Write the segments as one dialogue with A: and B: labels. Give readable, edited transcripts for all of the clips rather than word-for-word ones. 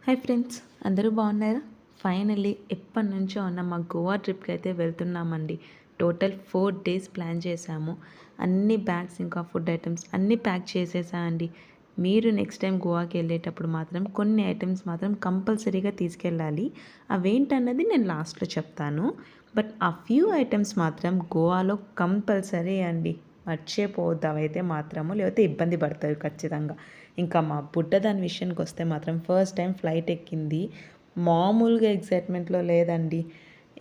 A: Hi friends, అందరూ బాగున్నారా? Finally ఎప్పటినుంచో ఉన్న మా గోవా ట్రిప్కి అయితే వెళ్తున్నామండి. టోటల్ 4 డేస్ ప్లాన్ చేశాము. అన్ని బ్యాగ్స్ ఇంకా ఫుడ్ ఐటమ్స్ అన్నీ ప్యాక్ చేసేసా అండి. మీరు నెక్స్ట్ టైం గోవాకి వెళ్ళేటప్పుడు మాత్రం కొన్ని ఐటమ్స్ మాత్రం కంపల్సరీగా తీసుకెళ్ళాలి. అవేంటన్నది నేను లాస్ట్లో చెప్తాను. బట్ ఆ ఫ్యూ ఐటమ్స్ మాత్రం గోవాలో కంపల్సరీ అండి. మర్చిపోవద్దు అవైతే మాత్రము, లేకపోతే ఇబ్బంది పడతారు ఖచ్చితంగా. ఇంకా మా బుడ్డ దాని విషయానికి వస్తే మాత్రం ఫస్ట్ టైం ఫ్లైట్ ఎక్కింది. మామూలుగా ఎగ్జైట్మెంట్లో లేదండి.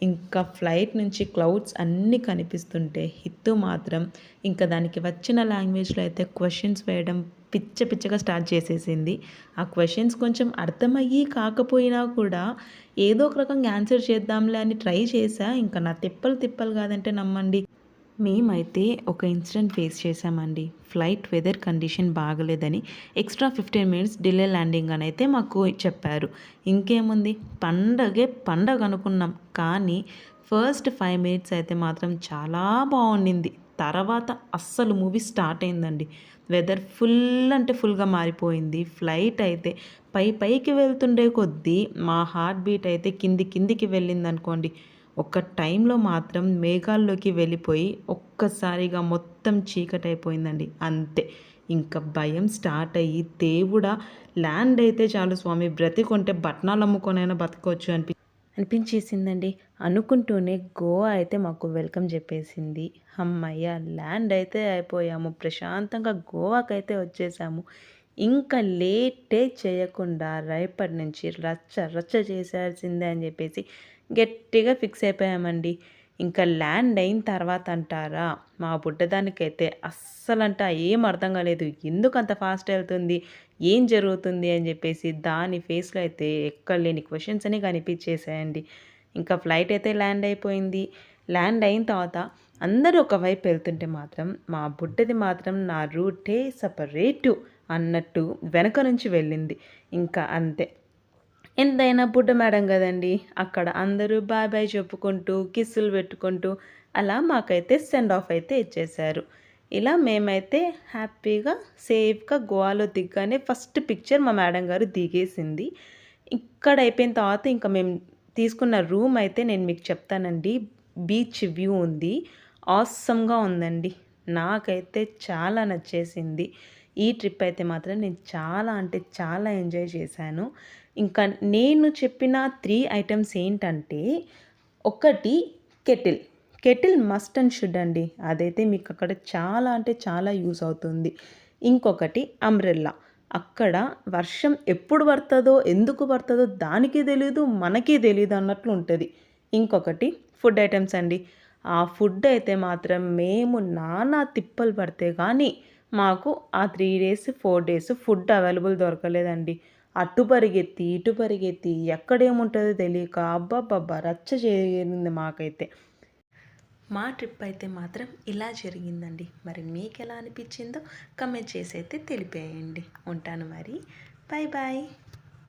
A: ఇంకా ఫ్లైట్ నుంచి క్లౌడ్స్ అన్నీ కనిపిస్తుంటే హిత్తు మాత్రం ఇంకా దానికి వచ్చిన లాంగ్వేజ్లో అయితే క్వశ్చన్స్ వేయడం పిచ్చగా స్టార్ట్ చేసేసింది. ఆ క్వశ్చన్స్ కొంచెం అర్థమయ్యి కాకపోయినా కూడా ఏదో ఒక రకంగా ఆన్సర్ చేద్దాంలే అని ట్రై చేశా. ఇంకా నా తిప్పలు కాదంటే నమ్మండి. మేమైతే ఒక ఇన్సిడెంట్ ఫేస్ చేసామండి. ఫ్లైట్ వెదర్ కండిషన్ బాగలేదని ఎక్స్ట్రా 15 మినిట్స్ డిలే ల్యాండింగ్ అని అయితే మాకు చెప్పారు. ఇంకేముంది, పండగ అనుకున్నాం. కానీ ఫస్ట్ 5 మినిట్స్ అయితే మాత్రం చాలా బాగుండింది. తర్వాత అస్సలు మూవీ స్టార్ట్ అయిందండి. వెదర్ ఫుల్ అంటే ఫుల్గా మారిపోయింది. ఫ్లైట్ అయితే పైకి వెళ్తుండే కొద్దీ మా హార్ట్ బీట్ అయితే కిందికి వెళ్ళింది అనుకోండి. ఒక టైంలో మాత్రం మేఘాల్లోకి వెళ్ళిపోయి ఒక్కసారిగా మొత్తం చీకటైపోయిందండి. అంతే, ఇంకా భయం స్టార్ట్ అయ్యి దేవుడా ల్యాండ్ అయితే చాలు స్వామి, బ్రతికుంటే బట్నాలు అమ్ముకొనైనా బతకొచ్చు అనిపించేసిందండి. అనుకుంటూనే గోవా అయితే మాకు వెల్కమ్ చెప్పేసింది. అమ్మయ్య, ల్యాండ్ అయితే అయిపోయాము, ప్రశాంతంగా గోవాకైతే వచ్చేసాము. ఇంకా లేటే చేయకుండా రేపటి నుంచి రచ్చ చేసేయాల్సిందే అని చెప్పేసి గట్టిగా ఫిక్స్ అయిపోయామండి. ఇంకా ల్యాండ్ అయిన తర్వాత అంటారా, మా బుడ్డదానికైతే అస్సలంట ఏం అర్థం కాలేదు. ఎందుకు అంత ఫాస్ట్ వెళ్తుంది, ఏం జరుగుతుంది అని చెప్పేసి దాని ఫేస్లో అయితే ఎక్కడలేని క్వశ్చన్స్ అని కనిపించేసాయండి. ఇంకా ఫ్లైట్ అయితే ల్యాండ్ అయిపోయింది. ల్యాండ్ అయిన తర్వాత అందరూ ఒకవైపు వెళ్తుంటే మాత్రం మా బుడ్డది మాత్రం నా రూటే సపరేటు అన్నట్టు వెనక నుంచి వెళ్ళింది. ఇంకా అంతే, ఎంతైనా బుడ్డ మేడం కదండి. అక్కడ అందరూ బాయ్ చెప్పుకుంటూ కిస్సులు పెట్టుకుంటూ అలా మాకైతే సెండ్ ఆఫ్ అయితే ఇచ్చేశారు. ఇలా మేమైతే హ్యాపీగా సేఫ్గా గోవాలో దిగ్గానే ఫస్ట్ పిక్చర్ మా మేడం గారు దిగేసింది. ఇక్కడ అయిపోయిన తర్వాత ఇంకా మేము తీసుకున్న రూమ్ అయితే నేను మీకు చెప్తానండి. బీచ్ వ్యూ ఉంది, ఆసమ్గా ఉందండి. నాకైతే చాలా నచ్చేసింది. ఈ ట్రిప్ అయితే మాత్రం నేను చాలా అంటే చాలా ఎంజాయ్ చేశాను. ఇంకా నేను చెప్పిన 3 ఐటమ్స్ ఏంటంటే, ఒకటి కెటిల్ మస్ట్ అండ్ షుడ్ అండి. అదైతే మీకు అక్కడ చాలా అంటే చాలా యూస్ అవుతుంది. ఇంకొకటి అంబ్రెల్లా. అక్కడ వర్షం ఎప్పుడు పడుతుందో ఎందుకు పడుతుందో దానికి తెలీదు, మనకి తెలీదు అన్నట్లు ఉంటుంది. ఇంకొకటి ఫుడ్ ఐటమ్స్ అండి. ఆ ఫుడ్ అయితే మాత్రం మేము నానా తిప్పలు పడితే కానీ మాకు ఆ 3 డేస్ 4 డేస్ ఫుడ్ అవైలబుల్ దొరకలేదండి. అటు పరిగెత్తి ఇటు పరిగెత్తి ఎక్కడేముంటుందో తెలియక అబ్బబ్బబ్బా రచ్చ చేరింది మాకైతే. మా ట్రిప్ అయితే మాత్రం ఇలా జరిగిందండి. మరి మీకు ఎలా అనిపించిందో కమెంట్ చేసి అయితే తెలిపేయండి. ఉంటాను మరి, బాయ్.